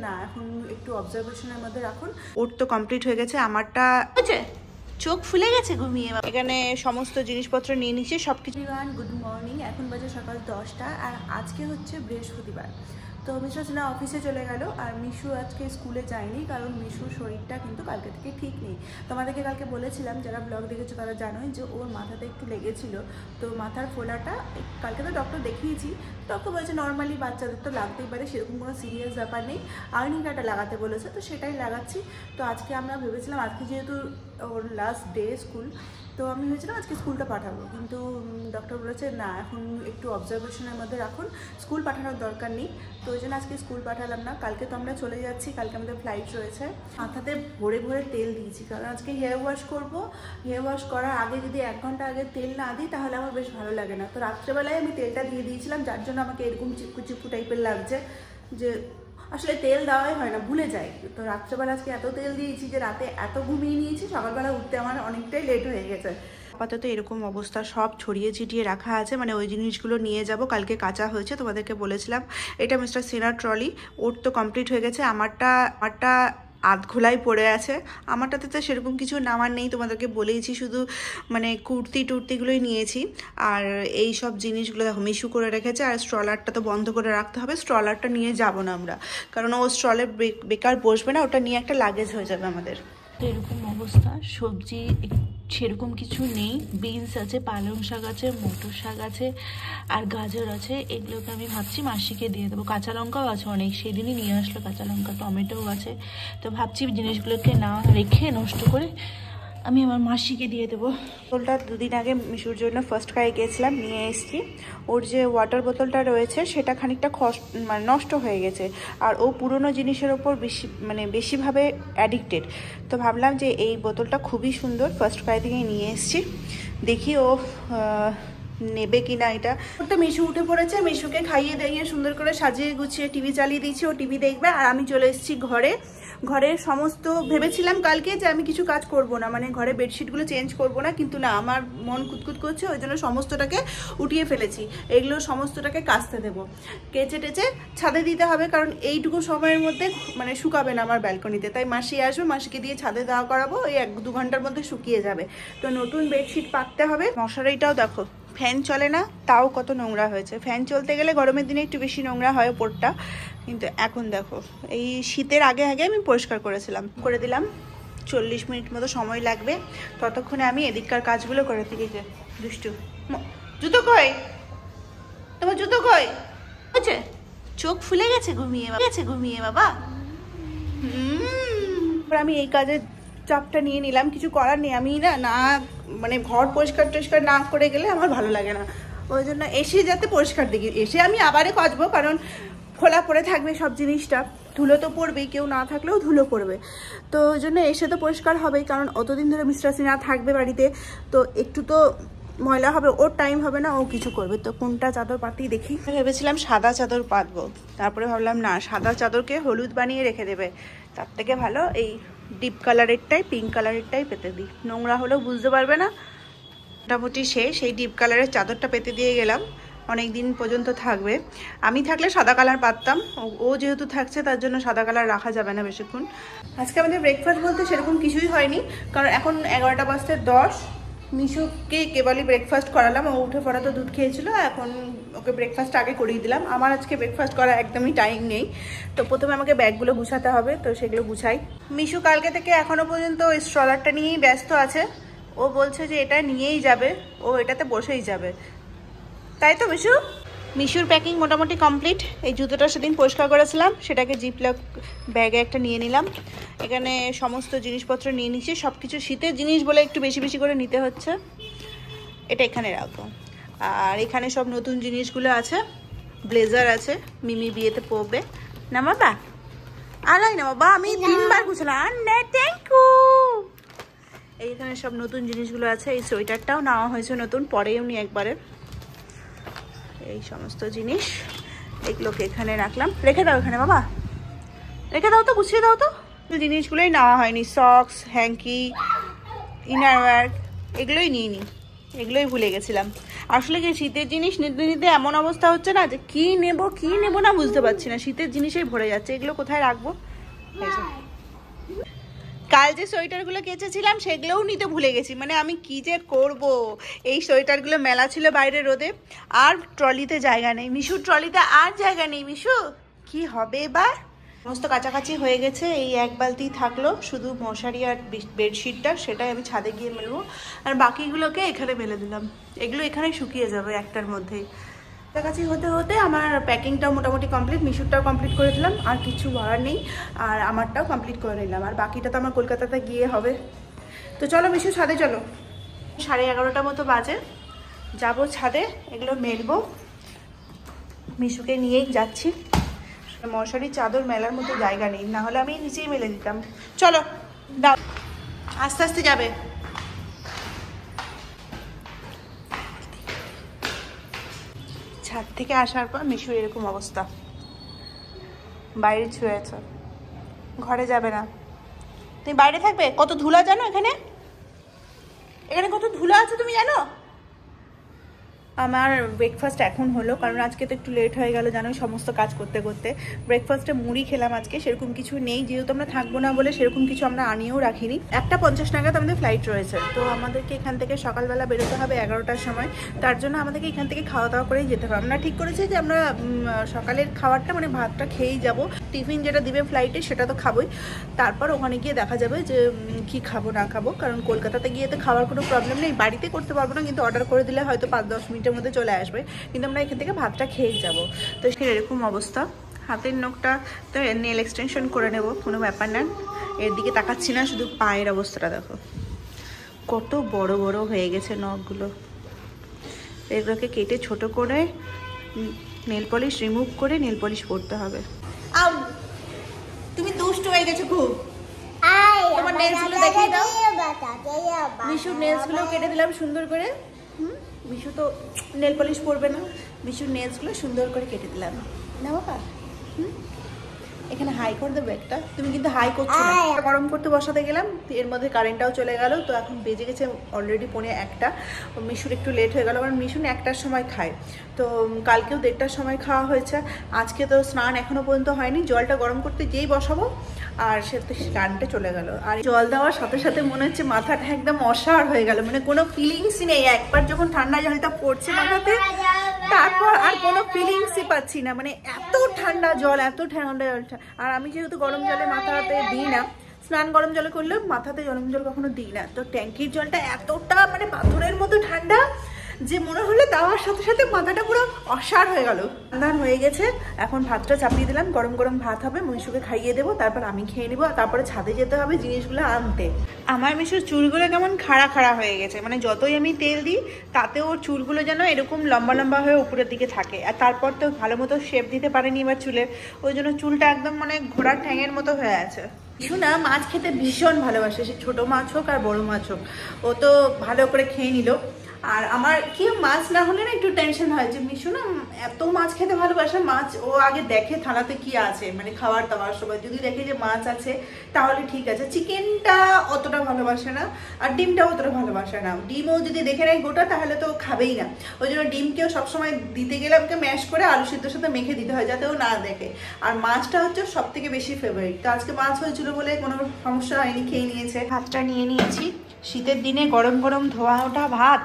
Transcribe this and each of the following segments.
না এখন একটু অবজারভেশনের মধ্যে রাখুন। ওর তো কমপ্লিট হয়ে গেছে, আমারটা হচ্ছে চোখ ফুলে গেছে ঘুমিয়ে। এখানে সমস্ত জিনিসপত্র নিয়ে নিচ্ছে সবকিছু। গুড মর্নিং, এখন বাজে সকাল 10টা আর আজকে হচ্ছে বৃহস্পতিবার। তো মিস্টার সিনহা অফিসে চলে গেল আর মিশু আজকে স্কুলে যায়নি, কারণ মিশুর শরীরটা কিন্তু কালকে থেকে ঠিক নেই। তোমাদেরকে কালকে বলেছিলাম, যারা ব্লগ দেখেছো তারা জানোই যে ওর মাথাতে একটু লেগেছিল। তো মাথার ফোলাটা কালকে তো ডক্টর দেখিয়েছি, ডক্টর বলেছে নর্মালি বাচ্চাদের তো লাগতেই পারে, সেরকম কোনো সিরিয়াস ব্যাপার নেই। আর্নিংটা লাগাতে বলেছে, তো সেটাই লাগাচ্ছি। তো আজকে আমরা ভেবেছিলাম, আজকে যেহেতু ওর লাস্ট ডে স্কুল, তো আমি ভেবেছিলাম আজকে স্কুলটা পাঠাবো, কিন্তু ডক্টর বলেছে না এখন একটু অবজারভেশনের মধ্যে রাখুন, স্কুল পাঠানোর দরকার নেই। তো ওই জন্য আজকে স্কুল পাঠালাম না। কালকে তো আমরা চলে যাচ্ছি, কালকে আমাদের ফ্লাইট রয়েছে। মাথাতে ভরে ভরে তেল দিয়েছি, কারণ আজকে হেয়ার ওয়াশ করবো। হেয়ার ওয়াশ করার আগে যদি 1 ঘন্টা আগে তেল না দিই তাহলে আমার বেশ ভালো লাগে না। তো রাত্রেবেলায় আমি তেলটা দিয়ে দিয়েছিলাম, যার জন্য আমাকে এরকম চিপকু চিপকু টাইপের লাগছে, যে আসলে তেল দেওয়াই হয় না, ভুলে যাই। তো রাত্রেবেলা আজকে এত তেল দিয়েছি যে রাতে এত ঘুমিয়ে নিয়েছি, সকালবেলা উঠতে আমার অনেকটাই লেট হয়ে গেছে। আপাতত এরকম অবস্থা, সব ছড়িয়ে ছিটিয়ে রাখা আছে, মানে ওই জিনিসগুলো নিয়ে যাব। কালকে কাঁচা হয়েছে, তোমাদেরকে বলেছিলাম। এটা মিস্টার সিনহার ট্রলি, ওর তো কমপ্লিট হয়ে গেছে, আমারটা আধ খোলাই পড়ে আছে। আমারটাতে তো সেরকম কিছু নামার নেই, তোমাদেরকে বলেইছি, শুধু মানে টুর্তিগুলোই নিয়েছি। আর এই সব জিনিসগুলো দেখো মিশু করে রেখেছে। আর স্ট্রলারটা তো বন্ধ করে রাখতে হবে, স্ট্রলারটা নিয়ে যাব না আমরা, কারণ ও স্ট্রলে বেকার বসবে না, ওটা নিয়ে একটা লাগেজ হয়ে যাবে আমাদের। তো এরকম অবস্থা, সবজি সেরকম কিছু নেই। বিনস আছে, পালং শাক আছে, মটর শাক আছে আর গাজর আছে। এগুলোকে আমি ভাবছি মাসিকে দিয়ে দেবো। কাঁচা লঙ্কাও আছে অনেক, সেদিনই নিয়ে আসলো কাঁচা লঙ্কা, টমেটোও আছে। তো ভাবছি জিনিসগুলোকে না রেখে নষ্ট করে আমি আমার মাসিকে দিয়ে দেবো। বোতলটা 2 দিন আগে মিশুর জন্য ফার্স্ট ক্রাই গিয়েছিলাম, নিয়ে এসেছি। ওর যে ওয়াটার বোতলটা রয়েছে সেটা খানিকটা মানে নষ্ট হয়ে গেছে, আর ও পুরনো জিনিসের ওপর বেশিভাবে অ্যাডিক্টেড। তো ভাবলাম যে এই বোতলটা খুবই সুন্দর, ফার্স্ট ক্রাই থেকে নিয়ে এসেছি, দেখি ও নেবে কিনা। এটা তো মিশু উঠে পড়েছে, মিশুকে খাইয়ে দাইয়ে সুন্দর করে সাজিয়ে গুছিয়ে টিভি চালিয়ে দিয়েছি, ও টিভি দেখবে। আর আমি চলে এসেছি ঘরের সমস্ত, ভেবেছিলাম কালকে যে আমি কিছু কাজ করব না, মানে ঘরে বেডশিটগুলো চেঞ্জ করব না, কিন্তু না, আমার মন কুতকুত করছে, ওই জন্য সমস্তটাকে উঠিয়ে ফেলেছি। এগুলো সমস্তটাকে কাচতে দেবো, কেচে টেচে ছাদে দিতে হবে, কারণ এইটুকু সময়ের মধ্যে মানে শুকাবে না আমার ব্যালকনিতে। তাই মাসি আসবে, মাসিকে দিয়ে ছাদে দেওয়া করাবো, এই 1-2 ঘন্টার মধ্যে শুকিয়ে যাবে। তো নতুন বেডশিট পাততে হবে। মশারিটাও দেখো, ফ্যান চলে না তাও কত নোংরা হয়েছে। ফ্যান চলতে গেলে গরমের দিনে একটু বেশি নোংরা হয় ওপরটা, কিন্তু এখন দেখো এই শীতের আগে আমি পরিষ্কার করে দিলাম। 40 মিনিট মতো সময় লাগবে, ততক্ষণে আমি এদিককার কাজগুলো করে দিই। যে দুষ্টু জুতো কই, তোমার জুতো কই হচ্ছে? চোখ ফুলে গেছে ঘুমিয়ে বাবা। আমি এই কাজের চাপটা নিয়ে নিলাম, কিছু করার নেই। আমি না মানে ঘর পরিষ্কার টরিষ্কার না করে গেলে আমার ভালো লাগে না, ওই জন্য এসে যাতে পরিষ্কার দেখি, এসে আমি আবারে কাচবো, কারণ খোলা পড়ে থাকবে সব জিনিসটা, ধুলো তো পড়বেই, কেউ না থাকলেও ধুলো পড়বে। তো ওই জন্য এসে তো পরিষ্কার হবেই, কারণ অতদিন ধরে মিস্টার সিনহা থাকবে বাড়িতে, তো একটু তো ময়লা হবে, ওর টাইম হবে না, ও কিছু করবে। তো কোনটা চাদর পাতি দেখি। ভেবেছিলাম সাদা চাদর পাতবো, তারপরে ভাবলাম না, সাদা চাদরকে হলুদ বানিয়ে রেখে দেবে, তার থেকে ভালো এই ডিপ কালারেরটাই, পিঙ্ক কালারেরটাই পেতে দিই, নোংরা হলেও বুঝতে পারবে না। মোটামুটি সেই ডিপ কালারের চাদরটা পেতে দিয়ে গেলাম, অনেক দিন পর্যন্ত থাকবে। আমি থাকলে সাদা কালার পাততাম, ও যেহেতু থাকছে তার জন্য সাদা কালার রাখা যাবে না বেশিক্ষণ। আজকে আমাদের ব্রেকফাস্ট বলতে সেরকম কিছুই হয়নি, কারণ এখন 11টা বাজতে 10। মিশুকে কেবলই ব্রেকফাস্ট করালাম, ও উঠে পড়া তো দুধ খেয়েছিল, এখন ওকে ব্রেকফাস্ট আগে করিয়ে দিলাম। আমার আজকে ব্রেকফাস্ট করার একদমই টাইম নেই, তো প্রথমে আমাকে ব্যাগগুলো গুছাতে হবে, তো সেগুলো গুছাই। মিশু কালকে থেকে এখনো পর্যন্ত ওই স্ট্রলারটা নিয়েই ব্যস্ত আছে, ও বলছে যে এটা নিয়েই যাবে, ও এটাতে বসেই যাবে, তাই তো মিশুর প্যাকিং মোটামুটি কমপ্লিট। এই জুতোটা সেদিন পরিষ্কার করেছিলাম, সেটাকে জিপলক ব্যাগে একটা নিয়ে নিলাম। এখানে সমস্ত জিনিসপত্র নিয়ে নিচ্ছি, সব কিছু শীতের জিনিস বলে একটু বেশি বেশি করে নিতে হচ্ছে। এটা এখানে রাখবো। আর এখানে সব নতুন জিনিসগুলো আছে, ব্লেজার আছে, মিমি বিয়েতে পরবে না বাবা, আলাই না বাবা, আমি 3 বার গুছলাম না, থ্যাংক ইউ। এইখানে সব নতুন জিনিসগুলো আছে, এই সোয়েটারটাও নেওয়া হয়েছে নতুন, পরেও নি একবারে। এই সমস্ত জিনিস এগুলোকে এখানে রাখলাম, রেখে দাও এখানে বাবা, রেখে দাও তো, গুছিয়ে দাও তো। জিনিসগুলোই নেওয়া হয়নি, সক্স, হ্যাঙ্কি, ইনারওয়্যার এগুলোই নিয়ে নিই। এগুলোই ভুলে গেছিলাম। আসলে কি শীতের জিনিস নিতে নিতে এমন অবস্থা হচ্ছে না যে কি নেব না বুঝতে পারছি না, শীতের জিনিসেই ভরে যাচ্ছে। এগুলো কোথায় রাখবো? কাল যে সোয়েটারগুলো কেচেছিলাম সেগুলোও নিতে ভুলে গেছি, মানে আমি কি যে করব। এই সোয়েটারগুলো মেলা ছিল বাইরে রোদে, আর ট্রলিতে জায়গা নেই, মিশুর ট্রলিতে আর জায়গা নেই। মিশু কি হবে এবার? সমস্ত কাছাকাছি হয়ে গেছে, এই এক বালতি থাকলো শুধু মশারি আর বেডশিটটা, সেটাই আমি ছাদে গিয়ে মেলবো, আর বাকিগুলোকে এখানে মেলে দিলাম। এগুলো এখানে শুকিয়ে যাবে একটার মধ্যেই। কাছাকাছি হতে হতে আমার প্যাকিংটাও মোটামুটি কমপ্লিট, মিশুরটাও কমপ্লিট করে দিলাম, আর কিছু বাড়ার নেই, আর আমারটাও কমপ্লিট করে নিলাম, আর বাকিটা তো আমার কলকাতাতে গিয়ে হবে। তো চলো মিশু ছাদে চলো, 11:30 মতো বাজে, যাবো ছাদে, এগুলো মেলবো। মিশুকে নিয়েই যাচ্ছি, মশারি চাদর মেলার মতো জায়গা নেই, না হলে আমি নিচেই মেলে দিতাম। চলো দাও, আস্তে আস্তে যাবে। ছাদ থেকে আসার পর মিশুর এরকম অবস্থা, বাইরে ছুঁয়ে আছে, ঘরে যাবে না। তুমি বাইরে থাকবে? কত ধুলা জানো এখানে, এখানে কত ধুলা আছে তুমি জানো? আমার ব্রেকফাস্ট এখন হলো, কারণ আজকে তো একটু লেট হয়ে গেল জানো, সমস্ত কাজ করতে করতে। ব্রেকফাস্টে মুড়ি খেলাম আজকে, সেরকম কিছু নেই, যেহেতু আমরা থাকবো না বলে সেরকম কিছু আমরা আনিয়েও রাখিনি। 1:50 নাগাদ আমাদের ফ্লাইট রয়েছে, তো আমাদেরকে এখান থেকে সকালবেলা বেরোতে হবে 11টার সময়। তার জন্য আমাদেরকে এখান থেকে খাওয়া দাওয়া করেই যেতে হবে। আমরা ঠিক করেছি যে আমরা সকালের খাবারটা মানে ভাতটা খেয়েই যাব, টিফিন যেটা দিবে ফ্লাইটে সেটা তো খাবোই, তারপর ওখানে গিয়ে দেখা যাবে যে কি খাবো না খাবো। কারণ কলকাতাতে গিয়ে তো খাওয়ার কোনো প্রবলেম নেই, বাড়িতে করতে পারবো না, কিন্তু অর্ডার করে দিলে হয়তো 5-10 মিনিটের মধ্যে চলে আসবে, কিন্তু আমরা এখান থেকে ভাতটা খেয়েই যাবো। তো এরকম অবস্থা, হাতের নখটা তো নেল এক্সটেনশন করে নেব, কোনো ব্যাপার না। এর দিকে তাকাচ্ছি না, শুধু পায়ের অবস্থাটা দেখো কত বড় বড় হয়ে গেছে নখগুলো। এগুলোকে কেটে ছোট করে নেল পলিশ রিমুভ করে নেল পলিশ পরতে হবে। তুমি দুষ্টু হয়ে গেছো খুব, তোমার নেলসগুলো দেখিয়ে দাও। মিশুর নেলসগুলো কেটে দিলাম সুন্দর করে। মিশু তো নেল পলিশ পরবে না, মিশুর নেলসগুলো সুন্দর করে কেটে দিলাম না বাবা। এখানে হাই করে দেবো একটা, তুমি কিন্তু হাই করছো না। গরম করতে বসাতে গেলাম, এর মধ্যে কারেন্টটাও চলে গেল, তো এখন বেজে গেছে অলরেডি 1:45। মিশুর একটু লেট হয়ে গেল, কারণ মিশু 1টার সময় খায়, তো কালকেও 1:30টার সময় খাওয়া হয়েছে। আজকে তো স্নান এখনো পর্যন্ত হয়নি, জলটা গরম করতে যেই বসাবো আর সে তো স্নানটা চলে গেল। আর জল দেওয়ার সাথে সাথে মনে হচ্ছে মাথাটা একদম অসাড় হয়ে গেল, মানে কোনো ফিলিংসই নেই। একবার যখন ঠান্ডা জলটা পড়ছে মাথাতে, তারপর আর কোনো ফিলিংসই পাচ্ছি না, মানে এত ঠান্ডা জল, এত ঠান্ডা জলটা। আর আমি যেহেতু গরম জলে মাথাতে দিই না, স্নান গরম জলে করলে মাথাতে গরম জল কখনো দিই না, তো ট্যাঙ্কির জলটা এতটা মানে পাথরের মতো ঠান্ডা যে মনে হলো দেওয়ার সাথে সাথে মাথাটা পুরো অসাড় হয়ে গেল। রান্না হয়ে গেছে, এখন ভাতটা চাপিয়ে দিলাম, গরম গরম ভাত হবে, মিশুকে খাইয়ে দেবো, তারপর আমি খেয়ে নেবো, তারপরে ছাদে যেতে হবে জিনিসগুলো আনতে। আমার মিশুর চুলগুলো কেমন খাড়া খাড়া হয়ে গেছে, মানে যতই আমি তেল দিই তাতে ওর চুলগুলো যেন এরকম লম্বা লম্বা হয়ে উপরের দিকে থাকে। আর তারপর তো ভালো মতো শেপ দিতে পারেনি এবার চুলের, ওই জন্য চুলটা একদম মানে ঘোড়ার ঠ্যাঙের মতো হয়ে আছে। মিশু না মাছ খেতে ভীষণ ভালোবাসে, সে ছোটো মাছ হোক আর বড়ো মাছ হোক, ও তো ভালো করে খেয়ে নিল। আর আমার কি মাছ না হলে না একটু টেনশন হয় যে মিশু না এত মাছ খেতে ভালোবাসে। মাছ ও আগে দেখে থালাতে কি আছে, মানে খাবার দাবার সময় যদি দেখে যে মাছ আছে তাহলে ঠিক আছে। চিকেনটা অতটা ভালোবাসে না, আর ডিমটাও অতটা ভালোবাসে না। ডিমও যদি দেখে নেয় গোটা তাহলে তো খাবেই না, ওই জন্য ডিমকেও সবসময় দিতে গেলে আমাকে ম্যাশ করে আলু সিদ্ধর সাথে মেখে দিতে হয় যাতে ও না দেখে। আর মাছটা হচ্ছে সব থেকে বেশি ফেভারিট, তো আজকে মাছ হয়েছিল বলে কোনো সমস্যা হয়নি, খেয়ে নিয়েছে। ভাতটা নিয়ে নিয়েছি, শীতের দিনে গরম গরম ধোয়া ওঠা ভাত,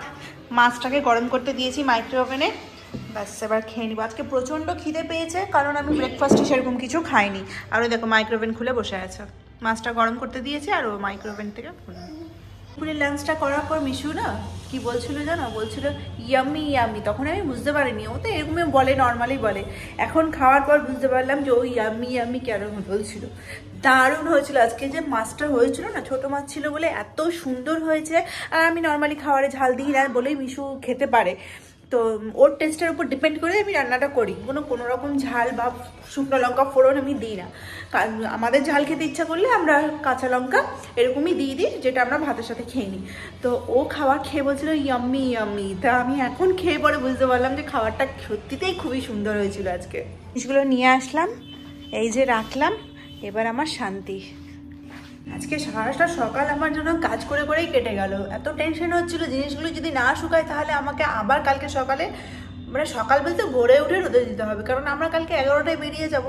মাছটাকে গরম করতে দিয়েছি মাইক্রো ওভেনে, ব্যাস এবার খেয়ে নিব। আজকে প্রচণ্ড খিদে পেয়েছে, কারণ আমি ব্রেকফাস্টে সেরকম কিছু খাইনি। আর ওই দেখো মাইক্রো ওভেন খুলে বসে আছে, মাছটা গরম করতে দিয়েছে আর ও মাইক্রো ওভেন থেকে পুরো লাঞ্চটা করার পর মিশু না কি বলছিল জানো, বলছিল ইয়াম্মি ইয়াম্মি। তখন আমি বুঝতে পারিনি, ও তো এরকমই বলে, নর্মালি বলে। এখন খাওয়ার পর বুঝতে পারলাম যে ও ইয়াম্মি ইয়াম্মি কেন বলছিল। দারুণ হয়েছিল আজকে যে মাছটা হয়েছিল না, ছোট মাছ ছিল বলে এত সুন্দর হয়েছে। আর আমি নর্মালি খাবারে ঝাল দিই না বলেই মিশু খেতে পারে, তো ওর টেস্টের উপর ডিপেন্ড করে আমি রান্নাটা করি। কোনো রকম ঝাল বা শুকনো লঙ্কা ফোড়ন আমি দিই না, কারণ আমাদের ঝাল খেতে ইচ্ছা করলে আমরা কাঁচা লঙ্কা এরকমই দিয়ে দিই, যেটা আমরা ভাতের সাথে খেয়ে নিই। তো ও খাবার খেয়ে বলছিল ইয়াম্মি ইয়াম্মি, তা আমি এখন খেয়ে পরে বুঝতে পারলাম যে খাবারটা সত্যিতেই খুবই সুন্দর হয়েছিল আজকে। জিনিসগুলো নিয়ে আসলাম, এই যে রাখলাম, এবার আমার শান্তি। আজকে সারাটা সকাল আমার জন্য কাজ করে করেই কেটে গেল। এত টেনশন হচ্ছিল জিনিসগুলো যদি না শুকায় তাহলে আমাকে আবার কালকে সকালে, মানে সকাল বলতে ভোরে উঠে রোদে দিতে হবে, কারণ আমরা কালকে 11টায় বেরিয়ে যাব।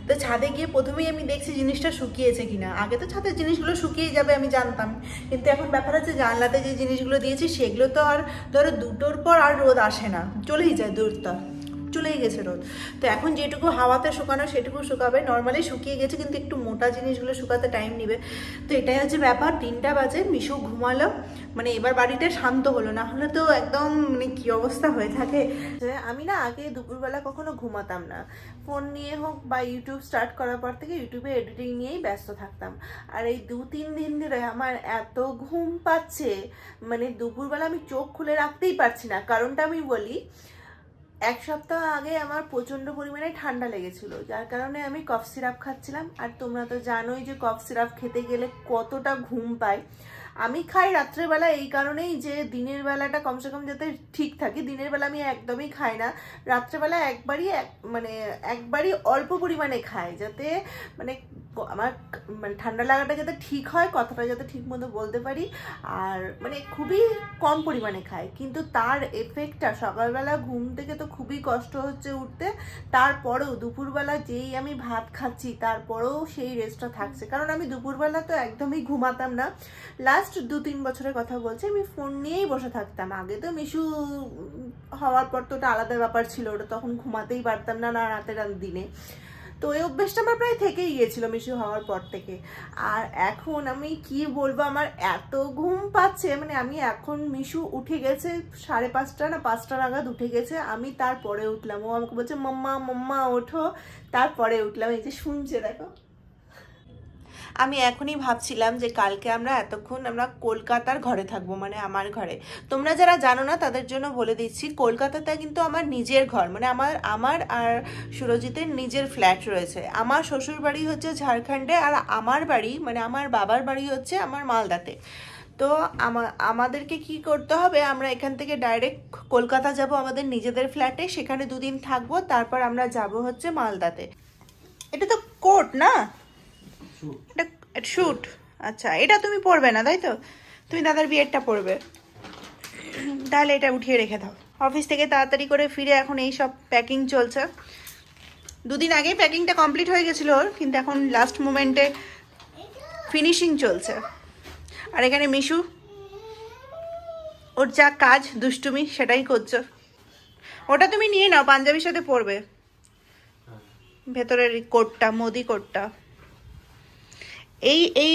তো ছাদে গিয়ে প্রথমেই আমি দেখছি জিনিসটা শুকিয়েছে কিনা। আগে তো ছাদের জিনিসগুলো শুকিয়ে যাবে আমি জানতাম, কিন্তু এখন ব্যাপার হচ্ছে জানলাতে যে জিনিসগুলো দিয়েছি সেগুলো তো আর ধরো 2টোর পর আর রোদ আসে না, চলেই যায়, দূরটা চলেই গেছে রোদ। তো এখন যেটুকু হাওয়াতে শুকানো সেটুকু শুকাবে, নর্মালি শুকিয়ে গেছে কিন্তু একটু মোটা জিনিসগুলো শুকাতে টাইম নেবে। তো এটাই হচ্ছে ব্যাপার। 3টা বাজে, মিশু ঘুমালো, মানে এবার বাড়িটা শান্ত হলো, না হলে তো একদম মানে কি অবস্থা হয়ে থাকে। আমি না আগে দুপুরবেলা কখনো ঘুমাতাম না, ফোন নিয়ে হোক বা ইউটিউব স্টার্ট করার পর থেকে ইউটিউবে এডিটিং নিয়েই ব্যস্ত থাকতাম। আর এই 2-3 দিন ধরে আমার এত ঘুম পাচ্ছে, মানে দুপুরবেলা আমি চোখ খুলে রাখতেই পারছি না। কারণটা আমি বলি, 1 সপ্তাহ আগে আমার প্রচণ্ড পরিমাণে ঠান্ডা লেগেছিল, যার কারণে আমি কফ সিরাপ খাচ্ছিলাম। আর তোমরা তো জানোই যে কফ সিরাপ খেতে গেলে কতটা ঘুম পায়। আমি খাই রাত্রেবেলা এই কারণেই যে দিনের বেলাটা কমসে কম যাতে ঠিক থাকে। দিনের বেলা আমি একদমই খাই না, রাত্রেবেলা একবারই অল্প পরিমাণে খাই, যাতে মানে আমার মানে ঠান্ডা লাগাটা যাতে ঠিক হয়, কথাটা যাতে ঠিক মতো বলতে পারি। আর মানে খুবই কম পরিমাণে খাই, কিন্তু তার এফেক্টটা সকালবেলা ঘুম থেকে তো খুবই কষ্ট হচ্ছে উঠতে। তারপরেও দুপুরবেলা যেই আমি ভাত খাচ্ছি তারপরেও সেই রেস্টটা থাকছে, কারণ আমি দুপুরবেলা তো একদমই ঘুমাতাম না। লাস্ট 2-3 বছরের কথা বলছি, আমি ফোন নিয়েই বসে থাকতাম। আগে তো মিশু হওয়ার পর তো ওটা আলাদা ব্যাপার ছিল, ওটা তখন ঘুমাতেই পারতাম না, না রাতে দিনে। তো এই অভ্যেসটা আমার প্রায় থেকেই গিয়েছিল মিশু হওয়ার পর থেকে। আর এখন আমি কি বলবো, আমার এত ঘুম পাচ্ছে, মানে আমি এখন মিশু উঠে গেছে 5:30 না 5টা নাগাদ উঠে গেছে, আমি তারপরে উঠলাম। ও আমাকে বলছে মাম্মা মাম্মা ওঠো, তারপরে উঠলাম। এই যে শুনছে দেখো। আমি এখনই ভাবছিলাম যে কালকে আমরা কলকাতার ঘরে থাকবো, মানে আমার ঘরে। তোমরা যারা জানো না তাদের জন্য বলে দিচ্ছি, কলকাতাতে কিন্তু আমার নিজের ঘর, মানে আমার আর সুরজিতের নিজের ফ্ল্যাট রয়েছে। আমার শ্বশুর বাড়ি হচ্ছে ঝাড়খণ্ডে, আর আমার বাড়ি মানে আমার বাবার বাড়ি হচ্ছে আমার মালদাতে। তো আমাদেরকে কি করতে হবে, আমরা এখান থেকে ডাইরেক্ট কলকাতা যাব আমাদের নিজেদের ফ্ল্যাটে, সেখানে 2 দিন থাকবো, তারপর আমরা যাব হচ্ছে মালদাতে। এটা তো কোট না, এটা শুট। আচ্ছা, এটা তুমি পরবে না তাই তো? তুমি দাদার বিয়েরটা পরবে, তাহলে এটা উঠিয়ে রেখে দাও। অফিস থেকে তাড়াতাড়ি করে ফিরে এখন এই সব প্যাকিং চলছে। 2 দিন আগেই প্যাকিংটা কমপ্লিট হয়ে গেছিলো ওর, কিন্তু এখন লাস্ট মোমেন্টে ফিনিশিং চলছে। আর এখানে মিশু ওর যা কাজ দুষ্টুমি সেটাই করছে। ওটা তুমি নিয়ে নাও, পাঞ্জাবির সাথে পরবে, ভেতরের কোটটা, মোদি কোটটা। এই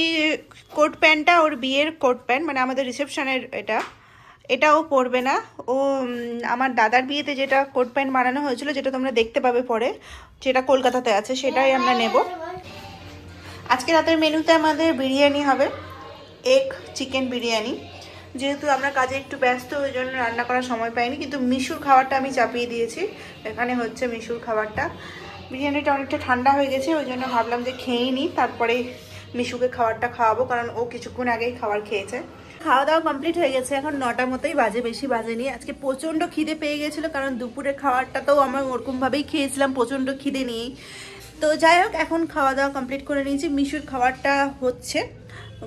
কোট প্যান্টটা ওর বিয়ের কোট প্যান্ট, মানে আমাদের রিসেপশনের এটাও পরবে না। ও আমার দাদার বিয়েতে যেটা কোট প্যান্ট বানানো হয়েছিল, যেটা তোমরা দেখতে পাবে পরে, যেটা কলকাতাতে আছে, সেটাই আমরা নেব। আজকে রাতের মেনুতে আমাদের বিরিয়ানি হবে, এগ চিকেন বিরিয়ানি। যেহেতু আমরা কাজে একটু ব্যস্ত, ওই জন্য রান্না করার সময় পাইনি, কিন্তু মিশুর খাবারটা আমি চাপিয়ে দিয়েছি। এখানে হচ্ছে মিশুর খাবারটা। বিরিয়ানিটা অনেকটা ঠান্ডা হয়ে গেছে, ওই জন্য ভাবলাম যে খেয়েই নিই, তারপরে মিশুকে খাবারটা খাওয়াবো, কারণ ও কিছুক্ষণ আগেই খাবার খেয়েছে। খাওয়া দাওয়া কমপ্লিট হয়ে গেছে, এখন 9টা মতোই বাজে, বেশি বাজেনি। আজকে প্রচণ্ড খিদে পেয়ে গেছিলো, কারণ দুপুরের খাবারটাতেও আমরা ওরকমভাবেই খেয়েছিলাম, প্রচণ্ড খিদে নিয়েই। তো যাই হোক, এখন খাওয়া দাওয়া কমপ্লিট করে নিয়েছি। মিশুর খাবারটা হচ্ছে,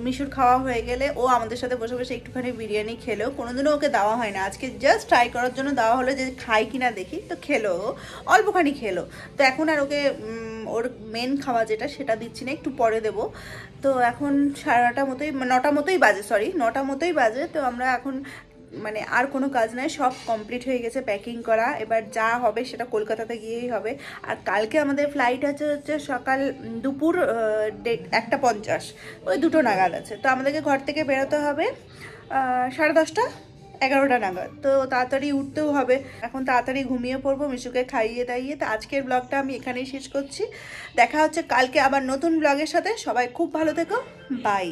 মিশুর খাওয়া হয়ে গেলে ও আমাদের সাথে বসে বসে একটুখানি বিরিয়ানি খেলেও, কোনোদিনও ওকে দেওয়া হয় না, আজকে জাস্ট ট্রাই করার জন্য দেওয়া হলো যে খাই কিনা দেখি। তো খেলো, অল্পখানি খেলো। তো এখন আর ওকে ওর মেন খাওয়া যেটা সেটা দিচ্ছি না, একটু পরে দেবো। তো এখন 9:30 মতোই, 9টা মতোই বাজে, 9টা মতোই বাজে। তো আমরা এখন মানে আর কোনো কাজ নাই, সব কমপ্লিট হয়ে গেছে প্যাকিং করা। এবার যা হবে সেটা কলকাতাতে গিয়েই হবে। আর কালকে আমাদের ফ্লাইট হচ্ছে দুপুর 1:50, ওই 2টো নাগাদ আছে। তো আমাদেরকে ঘর থেকে বেরোতে হবে 10:30, 11টা নাগাদ। তো তাড়াতাড়ি উঠতেও হবে, এখন তাড়াতাড়ি ঘুমিয়ে পড়বো মিশুকে খাইয়ে দাইয়ে। তো আজকের ব্লগটা আমি এখানেই শেষ করছি। দেখা হচ্ছে কালকে আবার নতুন ব্লগের সাথে। সবাই খুব ভালো থেকো, বাই।